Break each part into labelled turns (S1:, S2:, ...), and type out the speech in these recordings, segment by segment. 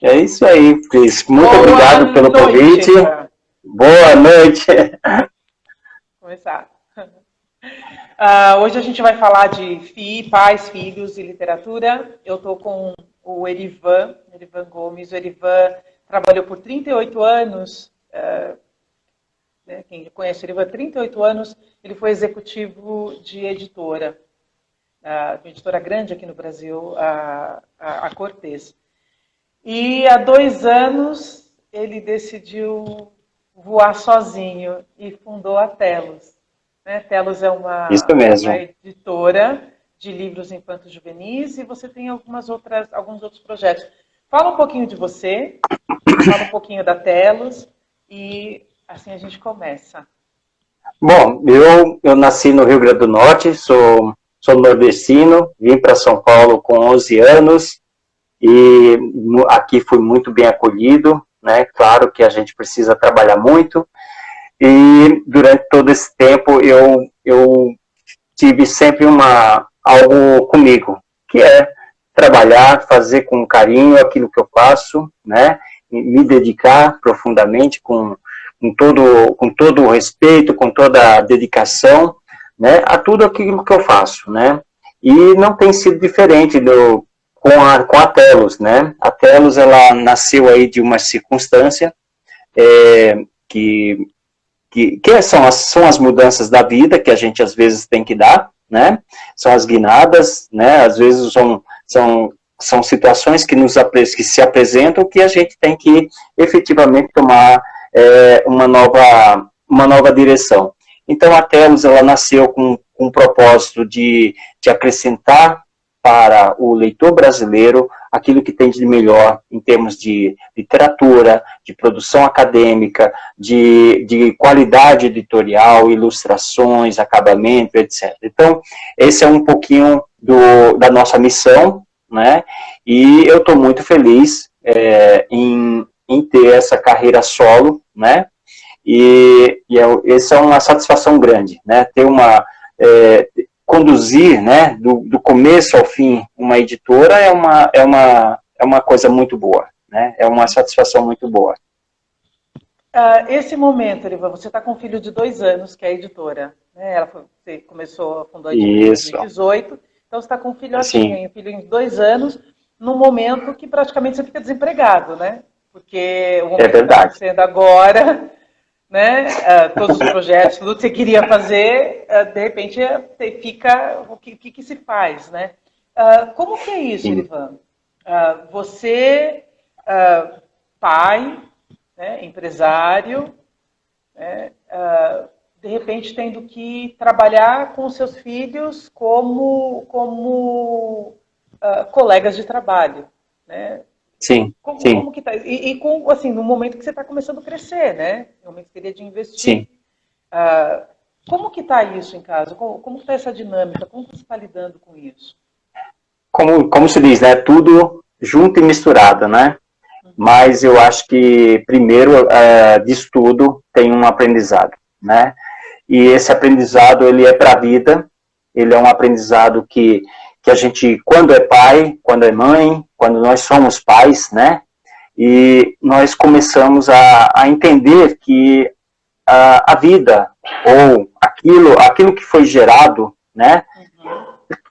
S1: É isso aí, Cris. Muito
S2: Boa
S1: obrigado pelo
S2: noite,
S1: convite.
S2: Ivan.
S1: Boa noite.
S2: Começar. Hoje a gente vai falar de pais, filhos e literatura. Eu estou com o Erivan Gomes. O Erivan trabalhou por 38 anos, né, quem conhece o Erivan, 38 anos, ele foi executivo de editora, uma editora grande aqui no Brasil, a Cortez. E há 2 anos ele decidiu voar sozinho e fundou a Telos. Né? Telos é
S1: Isso
S2: uma
S1: mesmo.
S2: editora de livros infantos juvenis e você tem alguns outros projetos. Fala um pouquinho de você, fala um pouquinho da Telos e assim a gente começa.
S1: Bom, eu nasci no Rio Grande do Norte, sou nordestino, vim para São Paulo com 11 anos e aqui fui muito bem acolhido, né? Claro que a gente precisa trabalhar muito e durante todo esse tempo eu tive sempre algo comigo, que é trabalhar, fazer com carinho aquilo que eu faço, né? Me dedicar profundamente com todo o respeito, com toda a dedicação, né? A tudo aquilo que eu faço, né? E não tem sido diferente com a Telos, né? A Telos, ela nasceu aí de uma circunstância é, que são as mudanças da vida que a gente às vezes tem que dar, né? São as guinadas, né? Às vezes são situações que se apresentam que a gente tem que efetivamente tomar uma nova direção. Então a Telos, ela nasceu com o propósito de acrescentar para o leitor brasileiro aquilo que tem de melhor em termos de literatura, de produção acadêmica, de qualidade editorial, ilustrações, acabamento, etc. Então, esse é um pouquinho da nossa missão, né? E eu estou muito feliz em ter essa carreira solo, né? Essa é uma satisfação grande, né? Ter conduzir, né, do começo ao fim, uma editora é uma coisa muito boa, né? É uma satisfação muito boa.
S2: Esse momento, Erivan, você está com um filho de 2 anos, que é a editora. Né? Você fundou a editora em
S1: Isso,
S2: 2018, então você está com um filhotinho,
S1: sim,
S2: um filho de 2 anos, num momento que praticamente você fica desempregado, né? Porque o
S1: é
S2: momento que está
S1: verdade.
S2: acontecendo agora, né? Todos os projetos, tudo que você queria fazer, de repente fica o que se faz, né? Como que é isso,
S1: Sim.
S2: Erivan? Você, pai, né, empresário, né, de repente tendo que trabalhar com seus filhos como colegas de trabalho, né?
S1: Sim,
S2: Como
S1: sim,
S2: que tá? Assim, no momento que você está começando a crescer, né? No momento que teria de investir.
S1: sim.
S2: Ah, como que está isso em casa? Como que está essa dinâmica? Como você está lidando com isso?
S1: Como se diz, né? Tudo junto e misturado, né? Mas eu acho que, primeiro, disso tudo, tem um aprendizado, né? E esse aprendizado, ele é para a vida, ele é um aprendizado que a gente, quando é pai, quando é mãe, quando nós somos pais, né? E nós começamos a entender que a vida, ou aquilo que foi gerado, né?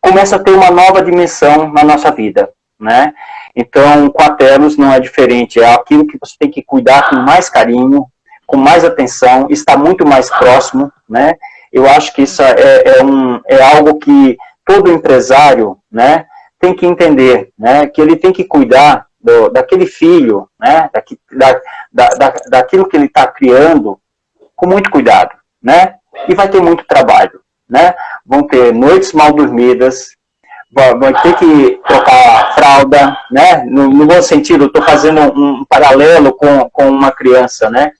S1: Começa a ter uma nova dimensão na nossa vida, né? Então, com a Telos não é diferente, é aquilo que você tem que cuidar com mais carinho, com mais atenção, está muito mais próximo, né? Eu acho que isso é algo que todo empresário, né, tem que entender, né, que ele tem que cuidar daquele filho, né, daquilo que ele está criando com muito cuidado, né? E vai ter muito trabalho, né? Vão ter noites mal dormidas, vai ter que trocar a fralda, né? No bom sentido, estou fazendo um paralelo com uma criança, né?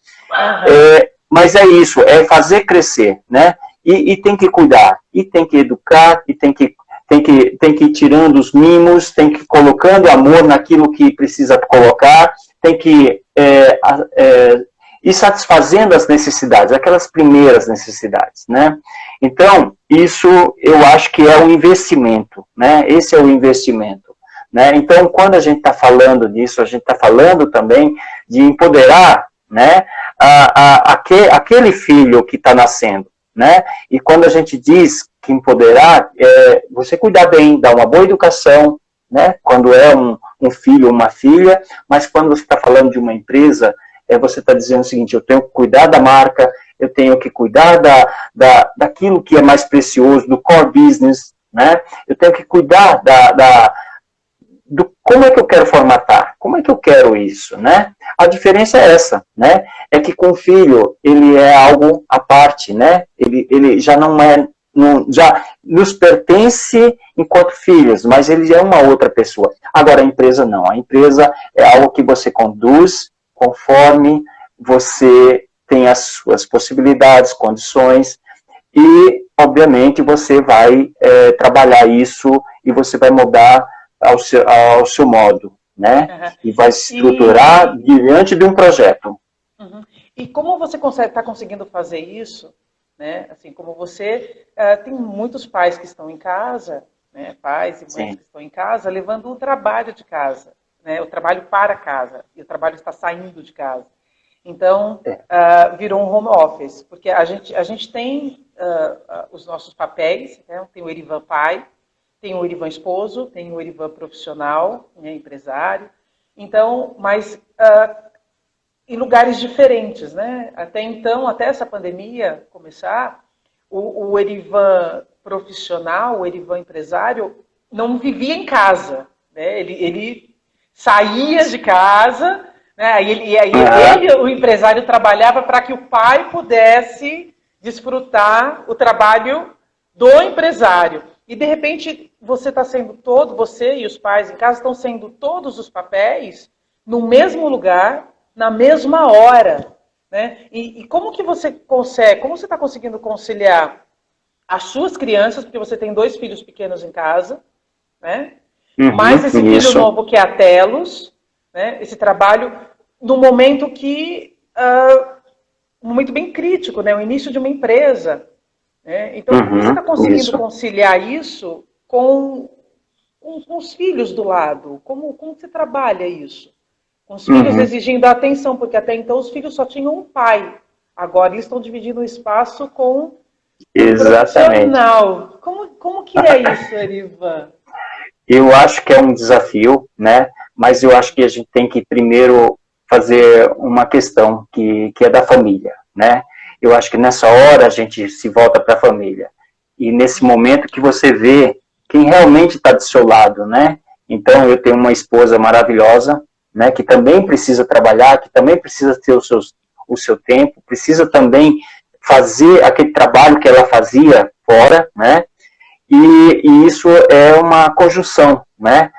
S1: Mas é isso, é fazer crescer, né? E tem que cuidar, e tem que educar, e tem que ir tirando os mimos, tem que ir colocando amor naquilo que precisa colocar, tem que ir satisfazendo as necessidades, aquelas primeiras necessidades, né? Então, isso eu acho que é um investimento, né? Esse é o investimento. né? Então, quando a gente está falando disso, a gente está falando também de empoderar, né, aquele filho que está nascendo, né? E quando a gente diz que empoderar, você cuidar bem, dar uma boa educação, né? Quando é um filho ou uma filha, mas quando você está falando de uma empresa, você está dizendo o seguinte, eu tenho que cuidar da marca, eu tenho que cuidar daquilo que é mais precioso, do core business, né? Eu tenho que cuidar do como é que eu quero formatar, como é que eu quero isso, né? A diferença é essa, né? É que com o filho, ele é algo à parte, né? Ele já não é, já nos pertence enquanto filhos, mas ele é uma outra pessoa. Agora, a empresa não. A empresa é algo que você conduz conforme você tem as suas possibilidades, condições, e, obviamente, você vai trabalhar isso e você vai mudar ao seu modo, né? E vai se estruturar diante de um projeto.
S2: Uhum. E como você está conseguindo fazer isso, né? Assim, como você tem muitos pais que estão em casa, né? Pais e mães que estão em casa, levando o trabalho de casa, né? O trabalho para casa, e o trabalho está saindo de casa. Então, virou um home office, porque a gente tem os nossos papéis, né? Tem o Erivan pai, tem o Erivan esposo, tem o Erivan profissional, né, empresário. Então, mas em lugares diferentes, né? Até então, até essa pandemia começar, o Erivan profissional, o Erivan empresário, não vivia em casa, né? Ele saía de casa, né? Ele, o empresário, trabalhava para que o pai pudesse desfrutar o trabalho do empresário. E, de repente, você e os pais em casa estão sendo todos os papéis no mesmo lugar, na mesma hora, né? E como que você consegue, como você está conseguindo conciliar as suas crianças, porque você tem 2 filhos pequenos em casa, né? Mais esse filho novo que é a Telos, né? Esse trabalho, no momento um momento bem crítico, né? O início de uma empresa. Então, como você está conseguindo conciliar isso com os filhos do lado? Como você trabalha isso? Com os filhos exigindo a atenção, porque até então os filhos só tinham um pai. Agora eles estão dividindo o espaço com um profissional. Como que é isso, Erivan?
S1: Eu acho que é um desafio, né? Mas eu acho que a gente tem que primeiro fazer uma questão que é da família, né? Eu acho que nessa hora a gente se volta para a família. E nesse momento que você vê quem realmente está do seu lado, né? Então, eu tenho uma esposa maravilhosa, né? Que também precisa trabalhar, que também precisa ter o seu tempo, precisa também fazer aquele trabalho que ela fazia fora, né? E isso é uma conjunção, né?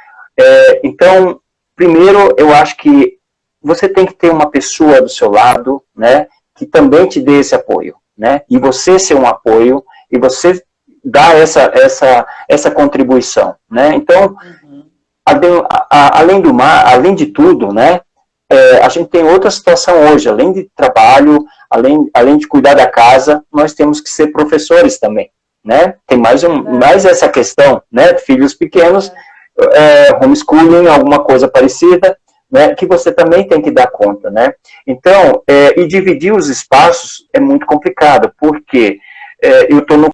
S1: Então, primeiro, eu acho que você tem que ter uma pessoa do seu lado, né? Que também te dê esse apoio, né? E você ser um apoio, e você dar essa contribuição, né? Então, além de tudo, né? A gente tem outra situação hoje, além de trabalho, além de cuidar da casa, nós temos que ser professores também, né? Tem mais essa questão, né? Filhos pequenos, homeschooling, alguma coisa parecida, né, que você também tem que dar conta, né? Então, e dividir os espaços é muito complicado, porque eu estou no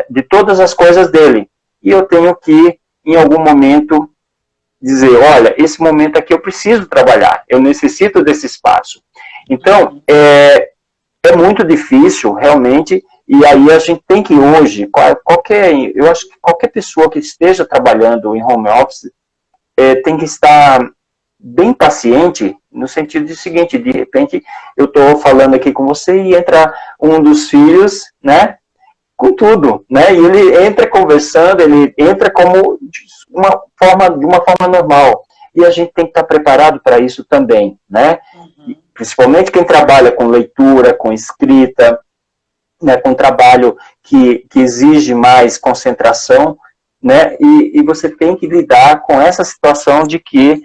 S1: de todas as coisas dele, e eu tenho que, em algum momento, dizer, olha, esse momento aqui eu preciso trabalhar, eu necessito desse espaço. Então, é muito difícil, realmente. E aí a gente tem que hoje, eu acho que qualquer pessoa que esteja trabalhando em home office tem que estar bem paciente, no sentido de seguinte, de repente eu estou falando aqui com você e entra um dos filhos, né, com tudo, né, e ele entra conversando, ele entra como de uma forma normal, e a gente tem que estar preparado para isso também, né, principalmente quem trabalha com leitura, com escrita, né, com trabalho que exige mais concentração, né, e você tem que lidar com essa situação de que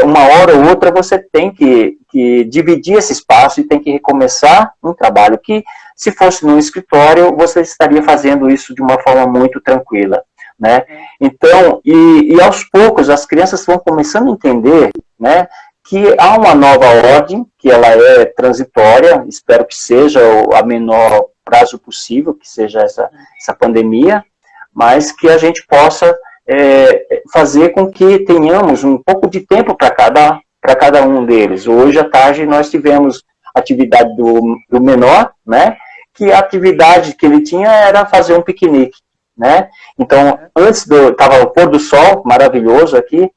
S1: uma hora ou outra você tem que que dividir esse espaço e tem que recomeçar um trabalho que, se fosse num escritório, você estaria fazendo isso de uma forma muito tranquila, né? Então, e aos poucos, as crianças vão começando a entender, né, que há uma nova ordem, que ela é transitória, espero que seja a menor prazo possível, que seja essa pandemia, mas que a gente possa fazer com que tenhamos um pouco de tempo para cada um deles. Hoje à tarde nós tivemos atividade do menor, né, que a atividade que ele tinha era fazer um piquenique, né? Então, estava o pôr do sol, maravilhoso aqui,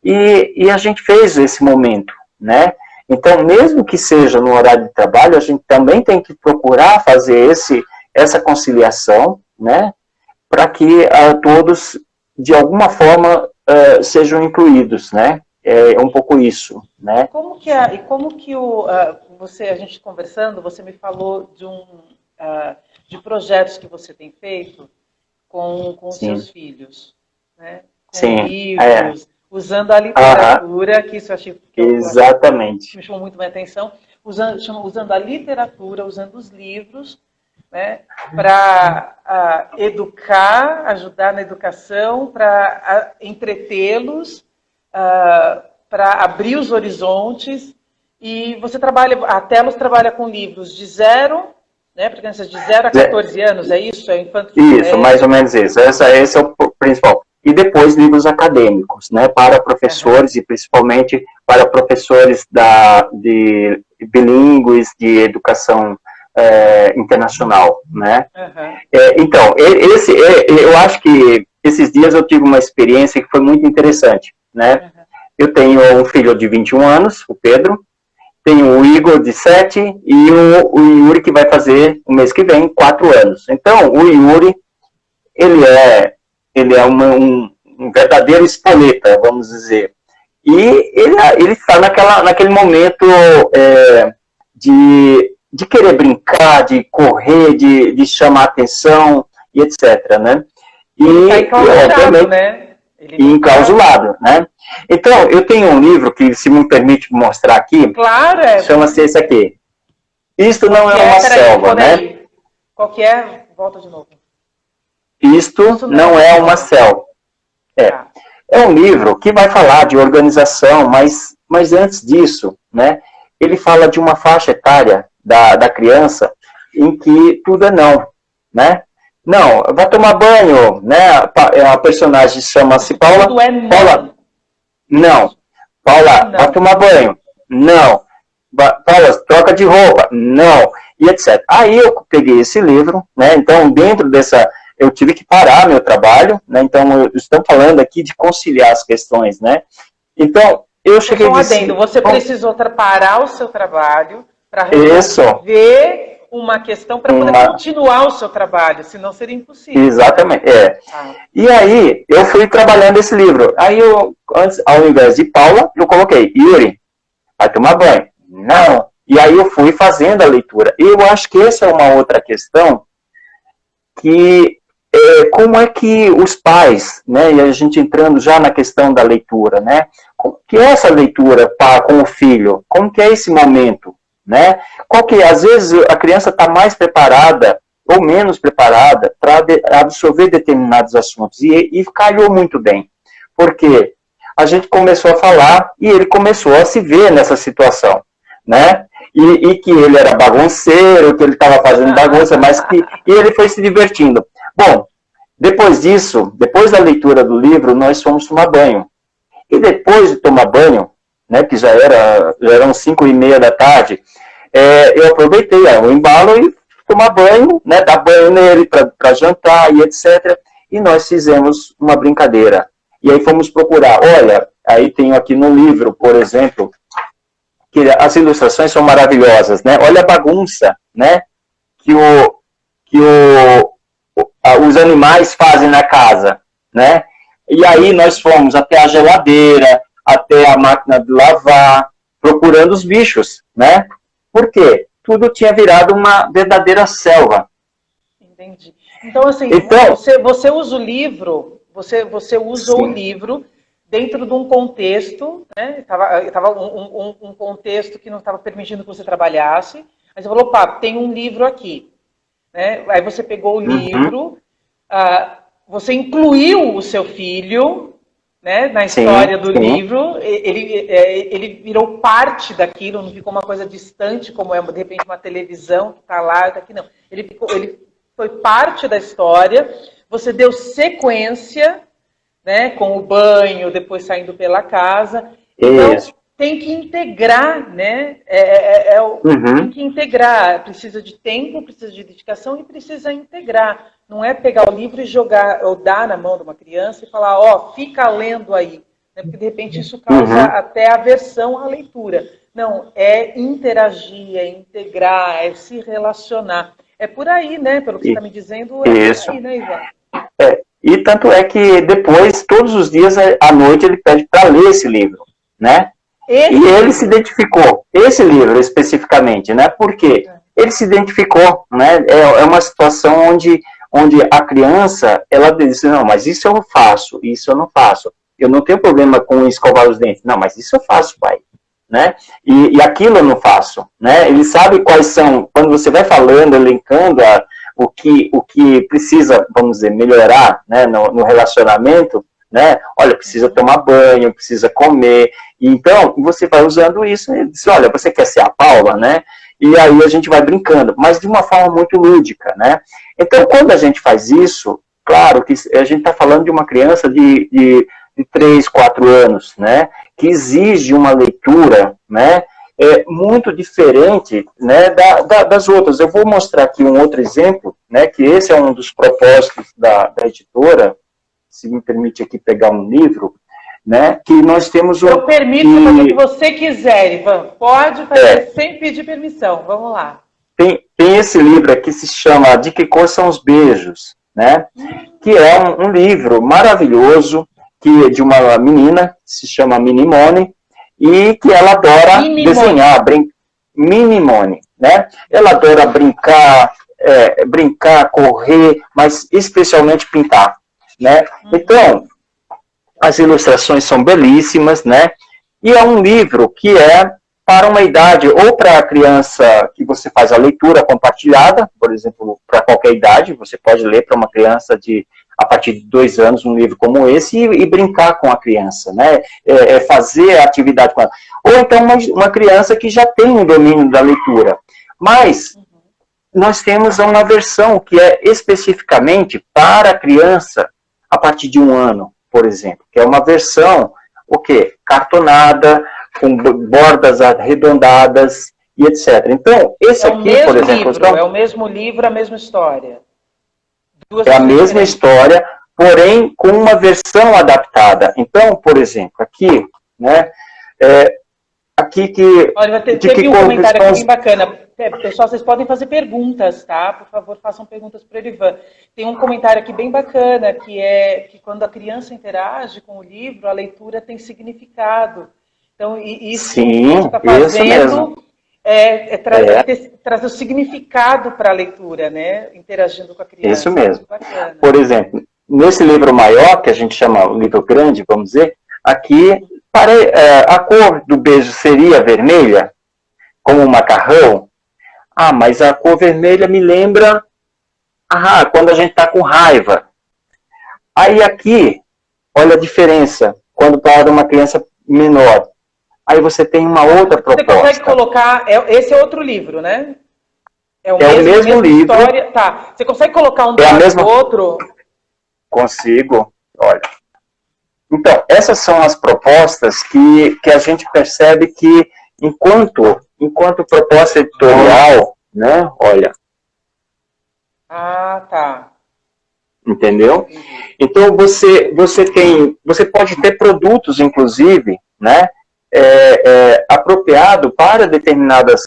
S1: e a gente fez esse momento, né? Então, mesmo que seja no horário de trabalho, a gente também tem que procurar fazer essa conciliação, né? Para que todos, de alguma forma, sejam incluídos, né? É um pouco isso, né?
S2: Como que a gente conversando, você me falou de projetos que você tem feito com os seus filhos, né? Com livros, usando a literatura, que isso eu achei que
S1: exatamente.
S2: Me chamou muito minha atenção, usando a literatura, usando os livros, né, para educar, ajudar na educação, para entretê-los, para abrir os horizontes. E você a Telos trabalha com livros de 0, né, para crianças de 0 a 14 anos, é isso?
S1: Isso, mais ou menos isso. Esse é o principal. E depois livros acadêmicos, né, para professores e principalmente para professores de bilíngues de educação internacional, né? Então, eu acho que esses dias eu tive uma experiência que foi muito interessante, né? Eu tenho um filho de 21 anos, o Pedro, tenho o Igor de 7 e o Yuri que vai fazer o mês que vem 4 anos. Então, o Yuri, ele é um verdadeiro espoleta, vamos dizer. E ele está naquele momento de querer brincar, de correr, de chamar atenção e etc, né? E obviamente, né? Enclausulado, né? Então, eu tenho um livro que, se me permite mostrar aqui,
S2: claro,
S1: chama-se esse aqui. Isto não é uma selva, né?
S2: Qual que é? Volta de novo.
S1: Isto não é uma selva. É um livro que vai falar de organização, mas antes disso, né, ele fala de uma faixa etária da criança em que tudo é não, né? Não, vai tomar banho, né? A personagem chama-se Paula.
S2: Tudo é não.
S1: Paula, não. Paula, não. Vai tomar banho. Não. Paula, troca de roupa. Não. E etc. Aí eu peguei esse livro, né? Então, dentro dessa... Eu tive que parar meu trabalho, né? Então, estamos falando aqui de conciliar as questões, né? Então, eu cheguei a dizer...
S2: Você precisou parar o seu trabalho para resolver uma questão para poder continuar o seu trabalho, senão seria impossível.
S1: Exatamente, E aí, eu fui trabalhando esse livro. Aí, ao invés de Paula, eu coloquei Yuri, vai tomar banho. Não. E aí, eu fui fazendo a leitura. E eu acho que essa é uma outra questão que... como é que os pais, né, e a gente entrando já na questão da leitura, né, como que é essa leitura com o filho? Como que é esse momento? Né? Às vezes a criança está mais preparada ou menos preparada para absorver determinados assuntos e calhou muito bem, porque a gente começou a falar e ele começou a se ver nessa situação, né? E que ele era bagunceiro, que ele estava fazendo bagunça, mas que ele foi se divertindo. Bom, depois disso, depois da leitura do livro, nós fomos tomar banho. E depois de tomar banho, né, que já eram 5:30 da tarde, eu aproveitei o embalo e tomar banho, né, dar banho nele para jantar e etc. E nós fizemos uma brincadeira. E aí fomos procurar. Olha, aí tenho aqui no livro, por exemplo, que as ilustrações são maravilhosas, né? Olha a bagunça, né, que os animais fazem na casa, né? E aí nós fomos até a geladeira, até a máquina de lavar, procurando os bichos, né? Por quê? Tudo tinha virado uma verdadeira selva.
S2: Entendi. Então, assim, você usa o livro, você usa o livro dentro de um contexto, né? Tava um contexto que não estava permitindo que você trabalhasse. Aí você falou, opa, tem um livro aqui. Né? Aí você pegou o livro, você incluiu o seu filho, né, na história do livro, ele virou parte daquilo, não ficou uma coisa distante, como é, de repente, uma televisão que está lá, tá aqui, não. Ele foi parte da história, você deu sequência, né, com o banho, depois saindo pela casa. Então, tem que integrar, né? Tem que integrar. Precisa de tempo, precisa de dedicação e precisa integrar. Não é pegar o livro e jogar, ou dar na mão de uma criança e falar, ó, fica lendo aí. Né? Porque, de repente, isso causa até aversão à leitura. Não, é interagir, é integrar, é se relacionar. É por aí, né? Pelo que você está me dizendo, é por aí, né, Ivan?
S1: E tanto é que depois, todos os dias, à noite, ele pede para ler esse livro, né? E ele se identificou, esse livro especificamente, né? Por quê? Ele se identificou, né? É uma situação onde a criança, ela diz, não, mas isso eu faço, isso eu não faço. Eu não tenho problema com escovar os dentes. Não, mas isso eu faço, pai. Né? E aquilo eu não faço. Né? Ele sabe quais são, quando você vai falando, elencando o que precisa, vamos dizer, melhorar, né, no relacionamento, né? Olha, precisa tomar banho, precisa comer. Então, você vai usando isso e diz, olha, você quer ser a Paula, né? E aí a gente vai brincando, mas de uma forma muito lúdica, né? Então, quando a gente faz isso, claro que a gente está falando de uma criança de 3, 4 anos, né? Que exige uma leitura, né? Muito diferente, né, das outras. Eu vou mostrar aqui um outro exemplo, né? Que esse é um dos propósitos da editora. Se me permite aqui pegar um livro, né, que nós temos...
S2: Eu permito fazer o que você quiser, Ivan. Pode fazer sem pedir permissão. Vamos lá.
S1: Tem esse livro aqui que se chama De Que Cor São os Beijos, né? Que é um livro maravilhoso, que é de uma menina, que se chama Minimone, e que ela adora desenhar, Minimone, né? Ela adora brincar, correr, mas especialmente pintar. Né? Então, as ilustrações são belíssimas, né? E é um livro que é para uma idade, ou para a criança que você faz a leitura compartilhada, por exemplo, para qualquer idade, você pode ler para uma criança a partir de 2 anos um livro como esse e brincar com a criança, né? Fazer atividade com ela. Ou então uma criança que já tem um domínio da leitura. Mas nós temos uma versão que é especificamente para a criança a partir de 1 ano, por exemplo, que é uma versão, cartonada, com bordas arredondadas e etc. Então, esse aqui, por exemplo...
S2: É o mesmo livro, a mesma história.
S1: É a mesma história, porém com uma versão adaptada. Então, por exemplo, aqui, né, aqui que...
S2: Olha, teve um comentário aqui bem bacana. Pessoal, vocês podem fazer perguntas, tá? Por favor, façam perguntas para o Ivan. Tem um comentário aqui bem bacana, que é que quando a criança interage com o livro, a leitura tem significado. Então, isso que você está fazendo trazer o significado para a leitura, né? Interagindo com a criança.
S1: Isso mesmo. Por exemplo, nesse livro maior, que a gente chama o livro grande, vamos dizer, aqui, a cor do beijo seria vermelha, como um macarrão. Ah, mas a cor vermelha me lembra quando a gente está com raiva. Aí aqui, olha a diferença, quando para uma criança menor. Aí você tem uma outra proposta.
S2: Você consegue colocar... Esse é outro livro, né?
S1: É o mesmo livro.
S2: História. Tá. Você consegue colocar um do outro?
S1: Consigo. Olha. Então, essas são as propostas que a gente percebe que, enquanto proposta editorial, né? Olha.
S2: Ah, tá.
S1: Entendeu? Então, você pode ter produtos, inclusive, né? Apropriado para determinadas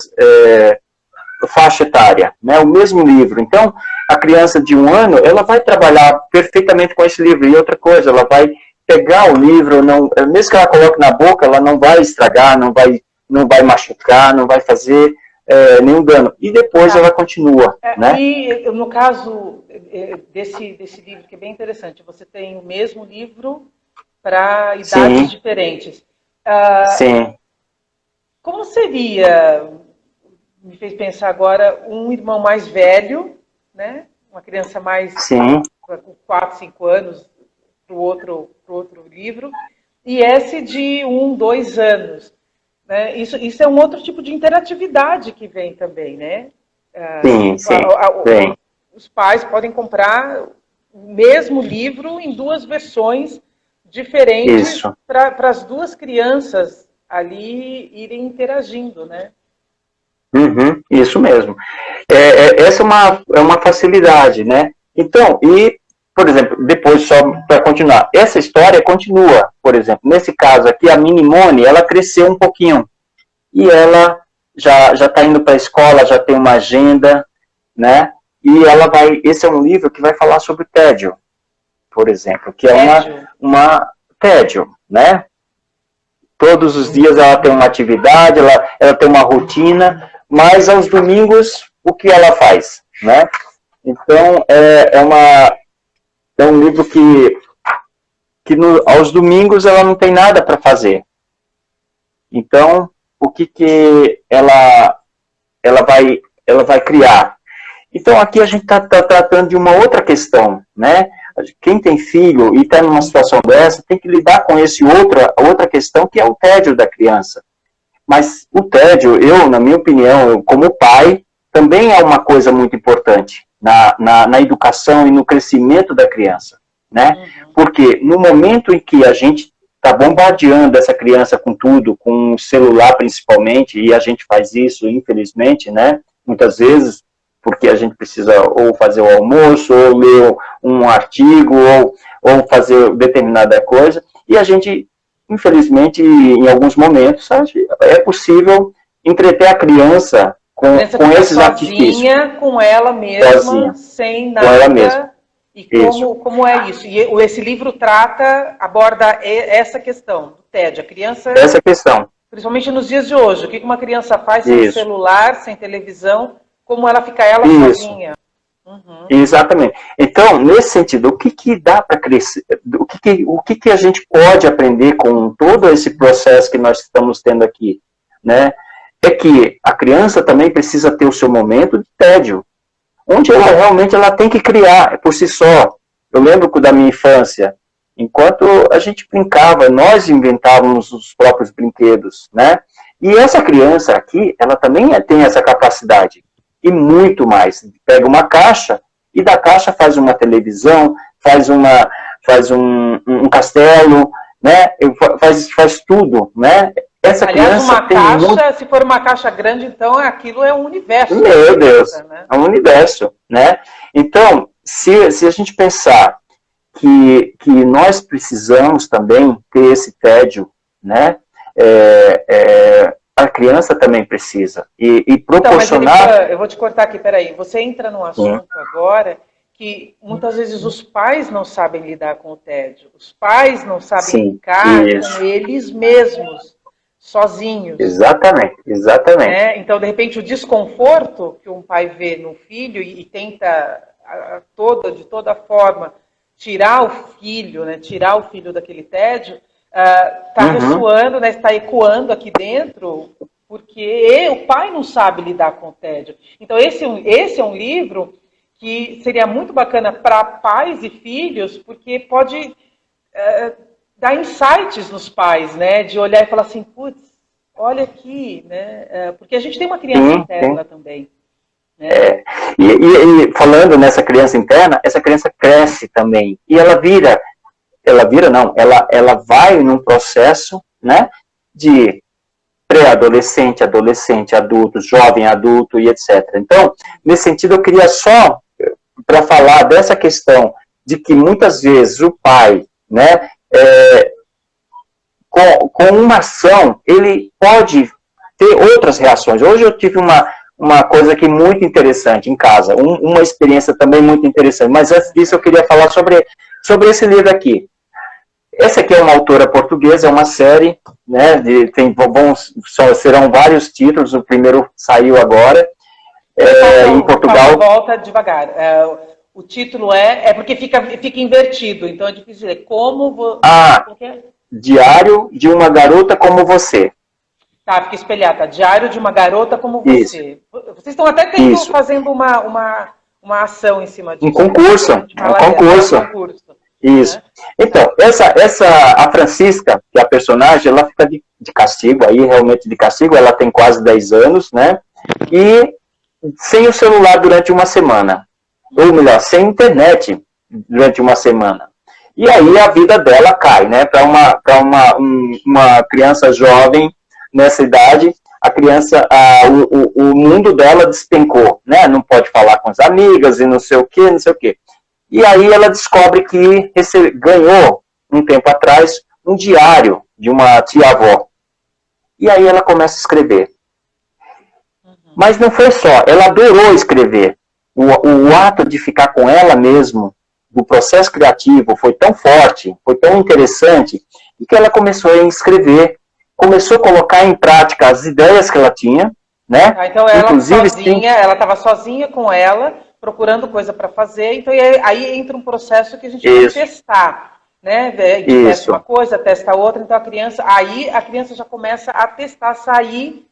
S1: faixa etária, né? O mesmo livro. Então, a criança de 1 ano, ela vai trabalhar perfeitamente com esse livro. E outra coisa, ela vai pegar o livro, mesmo que ela coloque na boca, ela não vai estragar, não vai machucar, não vai fazer nenhum dano. E depois ela continua. Né?
S2: E no caso desse livro, que é bem interessante, você tem o mesmo livro para idades
S1: Sim.
S2: diferentes.
S1: Sim.
S2: Como seria, me fez pensar agora, um irmão mais velho, né? Uma criança mais
S1: Sim.
S2: com 4, 5 anos para o outro livro, e esse de 1, 2 anos. Né? Isso é um outro tipo de interatividade que vem também, né?
S1: Sim, sim. Vem.
S2: Os pais podem comprar o mesmo livro em 2 versões diferentes para as 2 crianças ali irem interagindo, né?
S1: Uhum, isso mesmo. Essa é uma facilidade, né? Então, por exemplo, depois, só para continuar, essa história continua, por exemplo, nesse caso aqui, a Minimone, ela cresceu um pouquinho, e ela já está indo para a escola, já tem uma agenda, né? E esse é um livro que vai falar sobre tédio, por exemplo, que é uma tédio, né? Todos os dias ela tem uma atividade, ela tem uma rotina, mas aos domingos, o que ela faz, né? Então, é um livro que aos domingos ela não tem nada para fazer. Então, o que ela vai criar? Então, aqui a gente está tratando de uma outra questão, né? Quem tem filho e está numa situação dessa tem que lidar com outra questão, que é o tédio da criança. Mas o tédio, na minha opinião, como pai, também é uma coisa muito importante na educação e no crescimento da criança, né? Porque no momento em que a gente está bombardeando essa criança com tudo, com o celular principalmente, e a gente faz isso, infelizmente, né? Muitas vezes, porque a gente precisa ou fazer o almoço, ou ler um artigo, ou fazer determinada coisa, e a gente, infelizmente, em alguns momentos, é possível entreter a criança com esses artifícios.
S2: Com ela mesma, sem nada.
S1: Com ela mesma.
S2: E como é isso? E esse livro aborda essa questão do tédio. A criança...
S1: Essa questão.
S2: Principalmente nos dias de hoje. O que uma criança faz sem celular, sem televisão, como ela fica sozinha. Uhum.
S1: Exatamente. Então, nesse sentido, o que dá para crescer? O que a gente pode aprender com todo esse processo que nós estamos tendo aqui, né? É que a criança também precisa ter o seu momento de tédio, onde ela tem que criar por si só. Eu lembro da minha infância, enquanto a gente brincava, nós inventávamos os próprios brinquedos, né? E essa criança aqui, ela também tem essa capacidade. E muito mais. Pega uma caixa e da caixa faz uma televisão, faz um castelo, né? Faz tudo, né? Essa
S2: Aliás,
S1: criança
S2: se for uma caixa grande, então aquilo é um universo.
S1: Meu Deus, né? É um universo, né? Então, se a gente pensar que nós precisamos também ter esse tédio, né? A criança também precisa. E proporcionar...
S2: Então, mas eu vou te cortar aqui, peraí. Você entra num assunto agora que muitas vezes os pais não sabem lidar com o tédio. Os pais não sabem ficar com eles mesmos, sozinhos.
S1: Exatamente.
S2: Então, de repente, o desconforto que um pai vê no filho e tenta de toda forma tirar o filho, né, daquele tédio, está ressoando, né, está ecoando aqui dentro, porque o pai não sabe lidar com o tédio. Então, esse é um livro que seria muito bacana para pais e filhos, porque pode dar insights nos pais, né, de olhar e falar assim, putz, olha aqui, né, porque a gente tem uma criança interna também. Né?
S1: E falando nessa criança interna, essa criança cresce também, e ela vai num processo, né, de pré-adolescente, adolescente, adulto, jovem adulto e etc. Então, nesse sentido, eu queria só, para falar dessa questão de que muitas vezes o pai, né, com uma ação, ele pode ter outras reações. Hoje eu tive uma coisa aqui muito interessante em casa, uma experiência também muito interessante, mas antes disso eu queria falar sobre esse livro aqui. Essa aqui é uma autora portuguesa, é uma série, né, serão vários títulos, o primeiro saiu agora, em Portugal.
S2: Volta devagar. O título é porque fica invertido, então é difícil dizer.
S1: Diário de uma garota como você.
S2: Tá, fica espelhado. Tá? Diário de uma garota como
S1: Isso.
S2: você. Vocês estão até fazendo uma ação em cima disso.
S1: Um concurso.
S2: Um concurso.
S1: Isso. Né? Então, a Francisca, que é a personagem, ela fica de castigo, aí realmente de castigo, ela tem quase 10 anos, né? E sem o celular durante uma semana. Ou melhor, sem internet durante uma semana. E aí a vida dela cai, né? Para uma criança jovem nessa idade, a criança, o mundo dela despencou, né? Não pode falar com as amigas e não sei o quê, não sei o quê. E aí ela descobre que ganhou, um tempo atrás, um diário de uma tia-avó. E aí ela começa a escrever. Mas não foi só, ela adorou escrever. O ato de ficar com ela mesmo, do processo criativo, foi tão forte, foi tão interessante, e que ela começou a escrever, começou a colocar em prática as ideias que ela tinha, né?
S2: Então ela estava sozinha com ela, procurando coisa para fazer, então aí entra um processo que a gente vai testar, né? Testa uma coisa, testa outra, então a criança já começa a testar, sair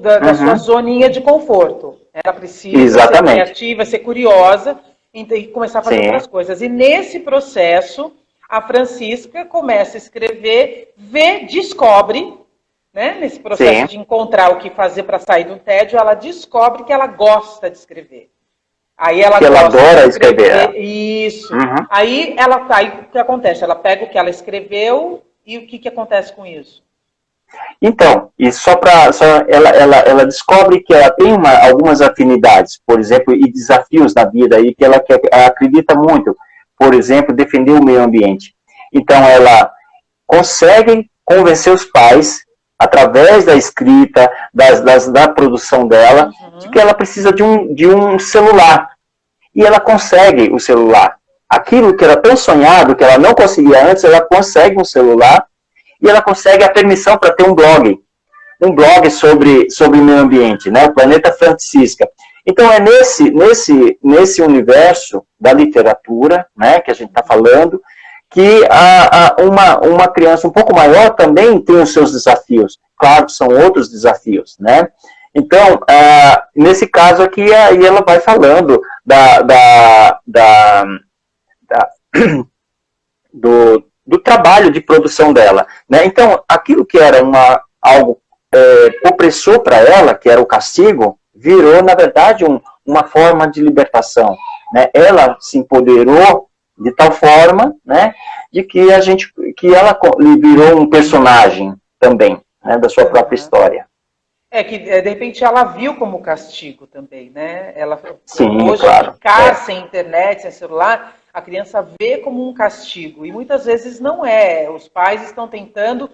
S2: da sua zoninha de conforto. Ela precisa ser criativa, ser curiosa e começar a fazer outras coisas. E nesse processo, a Francisca começa a escrever, descobre, né? Nesse processo de encontrar o que fazer para sair do tédio, ela descobre que ela gosta de escrever. Aí ela
S1: adora escrever.
S2: Isso. Aí o que acontece? Ela pega o que ela escreveu e o que acontece com isso?
S1: Então, e ela descobre que ela tem algumas afinidades, por exemplo, e desafios na vida aí que ela acredita muito. Por exemplo, defender o meio ambiente. Então, ela consegue convencer os pais, através da escrita, da produção dela, de que ela precisa de um celular. E ela consegue o celular. Aquilo que era tão sonhado, que ela não conseguia antes, ela consegue um celular e ela consegue a permissão para ter um blog sobre o meio ambiente, né? O Planeta Francisca. Então, é nesse universo da literatura, né, que a gente está falando, que uma criança um pouco maior também tem os seus desafios. Claro que são outros desafios, né? Então, nesse caso aqui, aí ela vai falando do trabalho de produção dela, né? Então, aquilo que era algo opressor para ela, que era o castigo, virou, na verdade, uma forma de libertação, né? Ela se empoderou de tal forma, né, de que ela virou um personagem também, né, da sua própria história.
S2: Que, de repente, ela viu como castigo também, né?
S1: Sim,
S2: claro. Ficar sem internet, sem celular, a criança vê como um castigo. E muitas vezes não é. Os pais estão tentando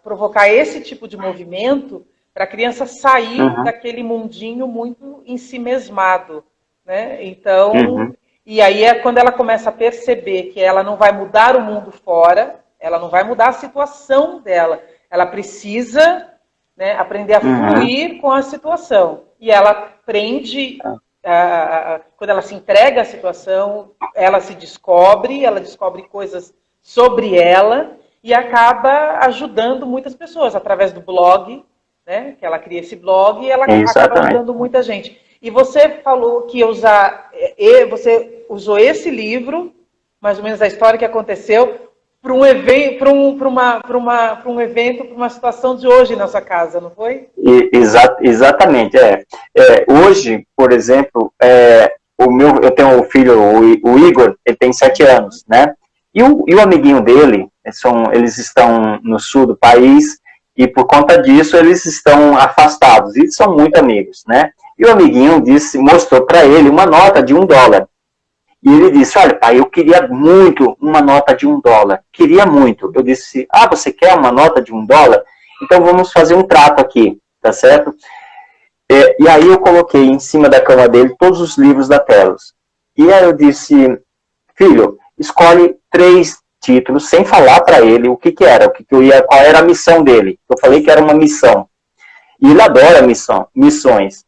S2: provocar esse tipo de movimento para a criança sair daquele mundinho muito ensimesmado, né? Então, e aí é quando ela começa a perceber que ela não vai mudar o mundo fora, ela não vai mudar a situação dela. Ela precisa, né, aprender a fluir com a situação. E ela aprende, quando ela se entrega à situação, ela descobre coisas sobre ela e acaba ajudando muitas pessoas através do blog, né, que ela cria esse blog e ela acaba ajudando muita gente. E você falou que você usou esse livro, mais ou menos a história que aconteceu, para um evento, para uma situação de hoje na sua casa, não foi?
S1: Exatamente. Hoje, por exemplo, eu tenho um filho, o Igor, ele tem 7 anos, né? E o amiguinho dele, eles estão no sul do país, e por conta disso eles estão afastados, e são muito amigos, né? E o amiguinho mostrou para ele uma nota de $1. E ele disse, olha, pai, eu queria muito uma nota de $1. Queria muito. Eu disse, você quer uma nota de $1? Então vamos fazer um trato aqui, tá certo? E aí eu coloquei em cima da cama dele todos os livros da Telos. E aí eu disse, filho, escolhe 3 títulos, sem falar para ele o que era, qual era a missão dele. Eu falei que era uma missão. E ele adora missões.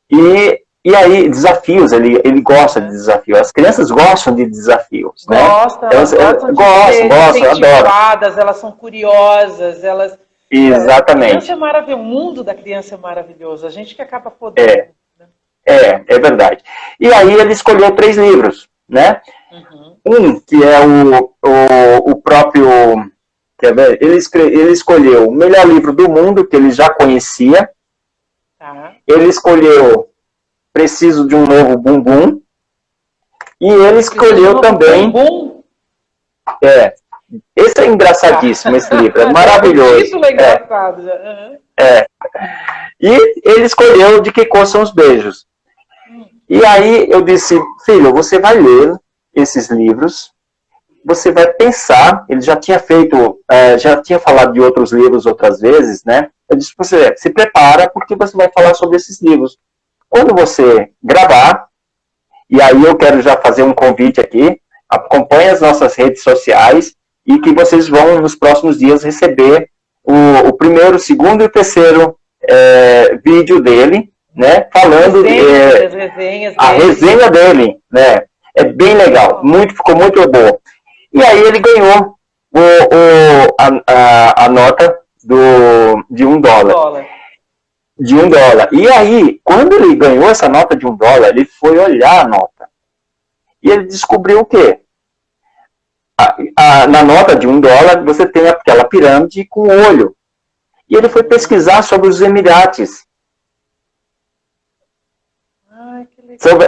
S1: E E aí, desafios, ele gosta de desafio. As crianças gostam de desafios, né?
S2: Gostam, elas gostam de ser incentivadas, elas são curiosas, elas...
S1: Exatamente.
S2: A criança é maravilhosa, o mundo da criança é maravilhoso, a gente que acaba podendo.
S1: É verdade. E aí ele escolheu 3 livros, né? Um, que é o próprio... Quer ver? Ele escolheu o melhor livro do mundo, que ele já conhecia. Ele escolheu Preciso de um Novo Bumbum. E ele escolheu também...
S2: Bumbum?
S1: Esse é engraçadíssimo, esse livro. É maravilhoso.
S2: O título é engraçado.
S1: E ele escolheu De Que Cor São os Beijos. E aí eu disse, filho, você vai ler esses livros, você vai pensar, ele já tinha feito, já tinha falado de outros livros outras vezes, né? Eu disse, você se prepara porque você vai falar sobre esses livros. Quando você gravar, e aí eu quero já fazer um convite aqui, acompanhe as nossas redes sociais e que vocês vão nos próximos dias receber o primeiro, o segundo e o terceiro vídeo dele, né, falando a resenha dele, né, é bem legal, ficou muito boa. E aí ele ganhou a nota de $1. De $1. E aí, quando ele ganhou essa nota de $1, ele foi olhar a nota. E ele descobriu o quê? Na nota de $1, você tem aquela pirâmide com olho. E ele foi pesquisar sobre os Emirates.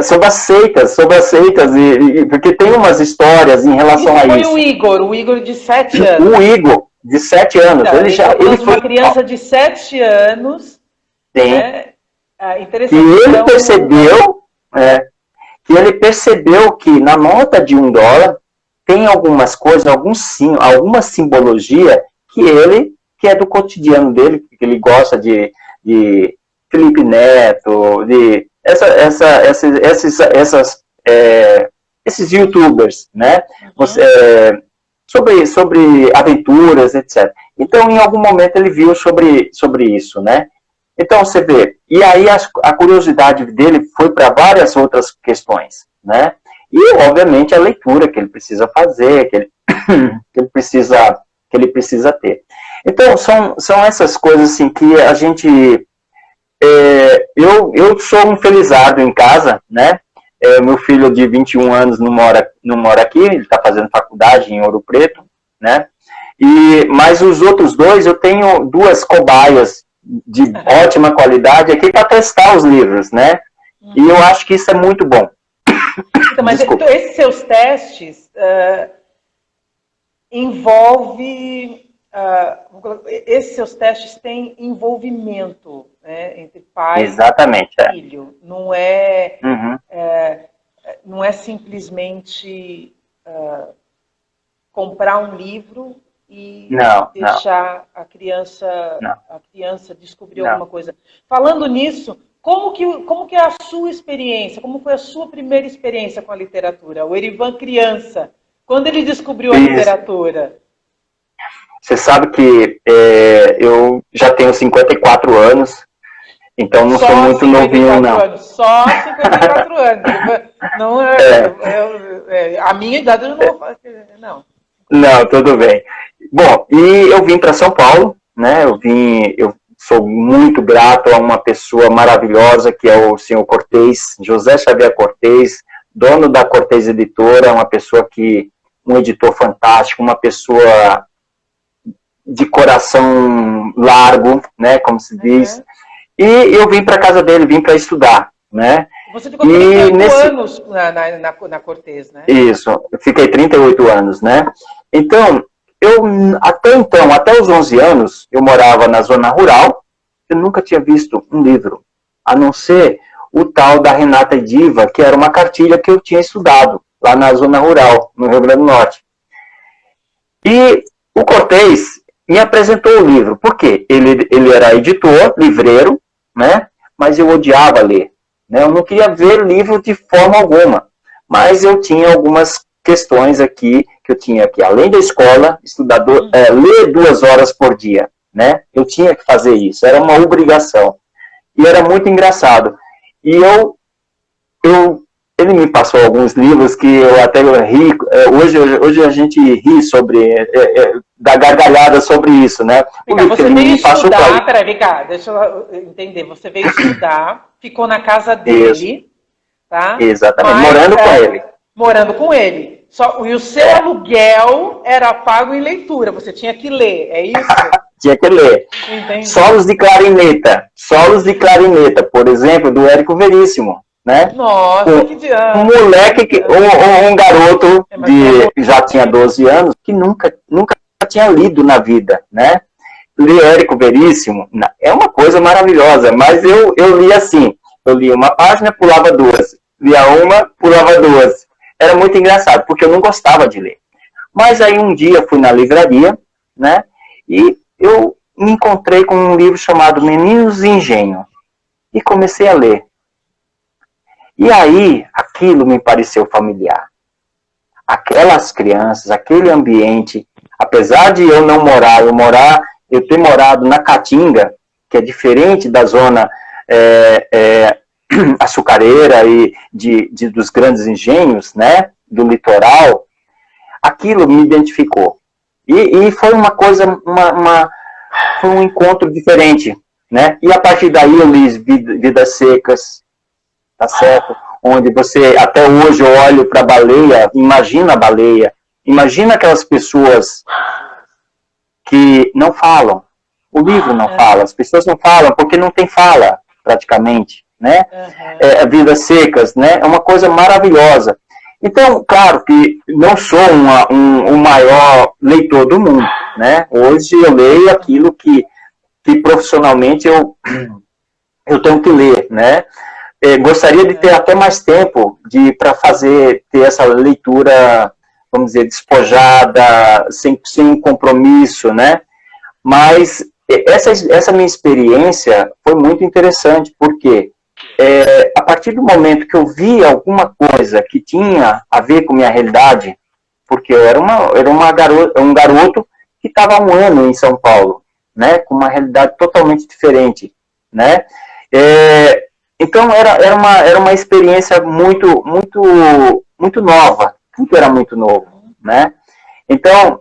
S1: Sobre as seitas, porque tem umas histórias em relação a isso.
S2: Foi o Igor de 7 anos.
S1: O Igor, de 7 anos.
S2: Então, ele foi uma criança de 7 anos.
S1: Tem.
S2: Interessante.
S1: Que ele percebeu que na nota de $1 tem algumas coisas, alguma simbologia que é do cotidiano dele, que ele gosta de Felipe Neto, de esses youtubers, né? Sobre aventuras, etc. Então, em algum momento, ele viu sobre isso, né? Então, você vê, e aí a curiosidade dele foi para várias outras questões, né? E, obviamente, a leitura que ele precisa fazer, que ele precisa ter. Então, são essas coisas assim que a gente... eu sou um felizardo em casa, né? Meu filho de 21 anos não mora aqui, ele está fazendo faculdade em Ouro Preto, né? Mas os outros 2, eu tenho 2 cobaias de ótima qualidade aqui para testar os livros, né? E eu acho que isso é muito bom.
S2: Então, mas esses seus testes esses seus testes têm envolvimento, né, entre pai e filho. Não é, não é simplesmente comprar um livro e deixar a criança descobrir alguma coisa. Falando nisso, como que é a sua experiência? Como foi a sua primeira experiência com a literatura? O Erivan criança, quando ele descobriu a literatura?
S1: Você sabe que eu já tenho 54 anos, então não sou muito novinho, não.
S2: Só 54 anos. Não a minha idade eu não vou fazer, não.
S1: Não, tudo bem. Bom, e eu vim para São Paulo, né? Eu sou muito grato a uma pessoa maravilhosa, que é o senhor Cortez, José Xavier Cortez, dono da Cortez Editora, um editor fantástico, uma pessoa de coração largo, né, como se diz. E eu vim para casa dele, vim para estudar, né?
S2: Você ficou 38 anos na Cortez, né?
S1: Isso, eu fiquei 38 anos, né? Então, até os 11 anos, eu morava na zona rural, eu nunca tinha visto um livro, a não ser o tal da Renata Ediva, que era uma cartilha que eu tinha estudado, lá na zona rural, no Rio Grande do Norte. E o Cortez me apresentou o livro, por quê? Ele era editor, livreiro, né? Mas eu odiava ler, né? Eu não queria ver livro de forma alguma, mas eu tinha algumas questões aqui, que eu tinha que, além da escola, ler 2 horas por dia, né? Eu tinha que fazer isso, era uma obrigação. E era muito engraçado. E eu ele me passou alguns livros que eu até ri, hoje a gente ri sobre, dá gargalhada sobre isso, né?
S2: Ricardo, você veio estudar, peraí, Ricardo, deixa eu entender, você veio estudar, ficou na casa dele, isso. Tá?
S1: Exatamente, mas, morando com ele.
S2: Morando com ele. E o seu aluguel era pago em leitura, você tinha que ler, é isso?
S1: Tinha que ler.
S2: Entendi.
S1: Solos de clarineta, por exemplo, do Érico Veríssimo. Né?
S2: Nossa,
S1: um moleque, um garoto que já tinha 12 anos, que nunca tinha lido na vida, né? Ler Érico Veríssimo é uma coisa maravilhosa, mas eu li assim, eu li uma página, pulava duas, lia uma, pulava duas. Era muito engraçado, porque eu não gostava de ler. Mas aí um dia fui na livraria, né? E eu me encontrei com um livro chamado Meninos de Engenho, e comecei a ler. E aí, aquilo me pareceu familiar. Aquelas crianças, aquele ambiente, apesar de eu não morar, eu ter morado na Caatinga, que é diferente da zona açucareira e dos grandes engenhos, né, do litoral, aquilo me identificou. E foi uma coisa, foi um encontro diferente, né? E a partir daí eu li Vidas Secas, tá certo? Onde você, até hoje, eu olho para a baleia, imagina a baleia, imagina aquelas pessoas que não falam, o livro não fala, as pessoas não falam porque não tem fala, praticamente, né? Vidas Secas, né? É uma coisa maravilhosa. Então, claro que não sou o maior leitor do mundo, né? Hoje eu leio aquilo que profissionalmente eu tenho que ler, né? Gostaria de ter até mais tempo para ter essa leitura, vamos dizer, despojada, sem compromisso, né? Mas essa minha experiência foi muito interessante, porque a partir do momento que eu vi alguma coisa que tinha a ver com minha realidade, porque eu era um garoto que estava há um ano em São Paulo, né? Com uma realidade totalmente diferente, né? Então era uma experiência muito nova, tudo era muito novo, né? Então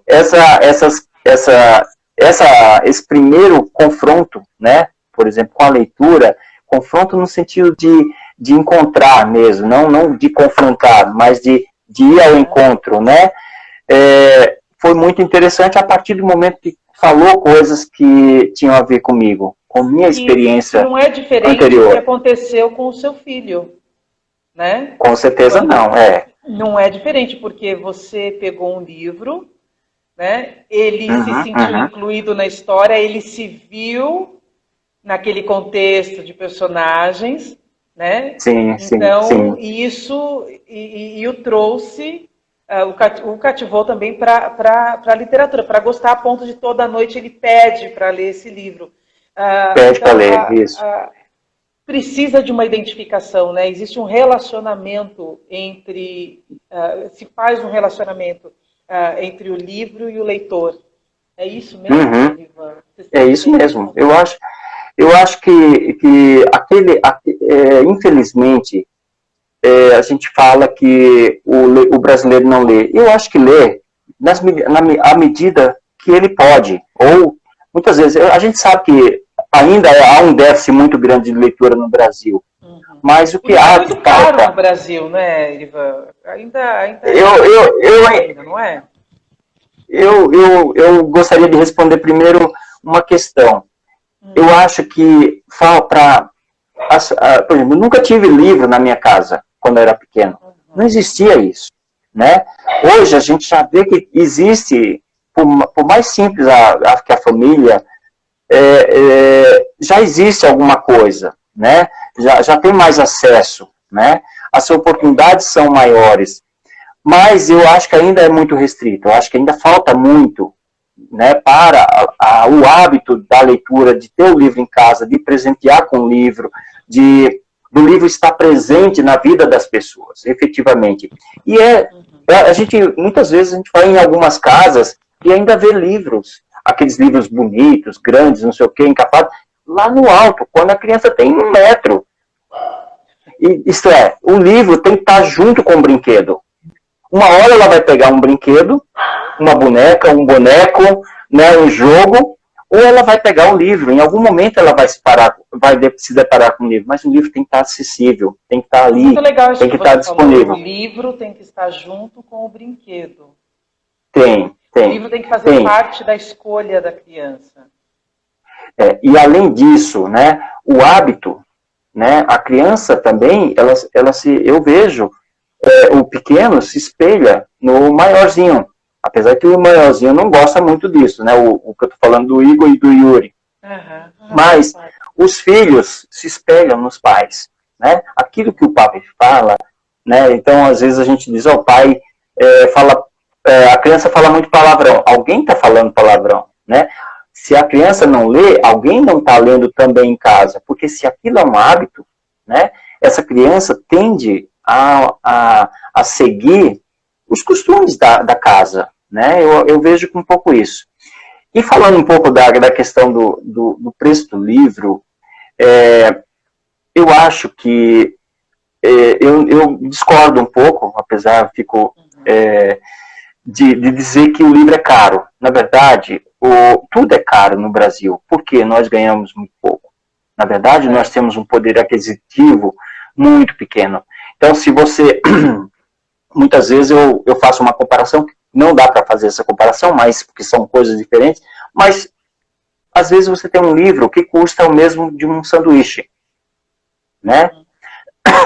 S1: esse primeiro confronto, né? Por exemplo, com a leitura, confronto no sentido de encontrar mesmo, não de confrontar, mas de ir ao encontro, né? Foi muito interessante a partir do momento que falou coisas que tinham a ver comigo, com minha experiência anterior.
S2: Não é diferente do que aconteceu com o seu filho, né?
S1: Com certeza não,
S2: Não é diferente, porque você pegou um livro, né? Ele se sentiu incluído na história, ele se viu naquele contexto de personagens, né?
S1: Sim,
S2: então,
S1: sim.
S2: Isso o trouxe, o cativou também para a literatura, para gostar a ponto de toda noite ele pede para ler esse livro.
S1: Pede para ler, isso.
S2: Precisa de uma identificação, né? Existe um relacionamento se faz um relacionamento entre o livro e o leitor. É isso mesmo, Ivan?
S1: É isso mesmo. Eu acho que infelizmente, a gente fala que o brasileiro não lê. Eu acho que lê à medida que ele pode. Ou, muitas vezes, a gente sabe que ainda há um déficit muito grande de leitura no Brasil. Mas o que há...
S2: É muito caro no Brasil, né, Ivan? Ainda não é?
S1: Eu gostaria de responder primeiro uma questão. Eu acho que por exemplo, eu nunca tive livro na minha casa quando eu era pequeno. Não existia isso, né? Hoje a gente já vê que existe, por mais simples que a família, já existe alguma coisa, né? Já tem mais acesso, né? As oportunidades são maiores. Mas eu acho que ainda é muito restrito. Eu acho que ainda falta muito, né, para o hábito da leitura, de ter o livro em casa, de presentear com o livro, do livro estar presente na vida das pessoas, efetivamente. E muitas vezes a gente vai em algumas casas e ainda vê livros, aqueles livros bonitos, grandes, não sei o quê, encapados, lá no alto, quando a criança tem 1 metro. Isto é, o livro tem que estar junto com o brinquedo. Uma hora ela vai pegar um brinquedo, uma boneca, um boneco, né, um jogo, ou ela vai pegar o livro. Em algum momento ela vai se deparar com o livro, mas o livro tem que estar acessível, tem que estar ali,
S2: muito legal isso
S1: tem que estar disponível.
S2: O livro tem que estar junto com o brinquedo.
S1: Tem.
S2: O livro tem que fazer parte da escolha da criança.
S1: E além disso, né, o hábito, né, a criança também, eu vejo, o pequeno se espelha no maiorzinho, apesar que o maiorzinho não gosta muito disso, né, o que eu estou falando do Igor e do Yuri. Mas os filhos se espelham nos pais, né, aquilo que o pai fala, né, então às vezes a gente diz, o pai fala, a criança fala muito palavrão, alguém está falando palavrão, né? Se a criança não lê, alguém não está lendo também em casa, porque se aquilo é um hábito, né, essa criança tende a seguir os costumes da casa, né? Eu vejo com um pouco isso. E falando um pouco da questão do preço do livro, eu acho que eu discordo um pouco, apesar de dizer que o livro é caro. Na verdade, tudo é caro no Brasil, porque nós ganhamos muito pouco. Na verdade, nós temos um poder aquisitivo muito pequeno. Então, se você... Muitas vezes eu faço uma comparação, não dá para fazer essa comparação, mas porque são coisas diferentes, mas às vezes você tem um livro que custa o mesmo de um sanduíche, né?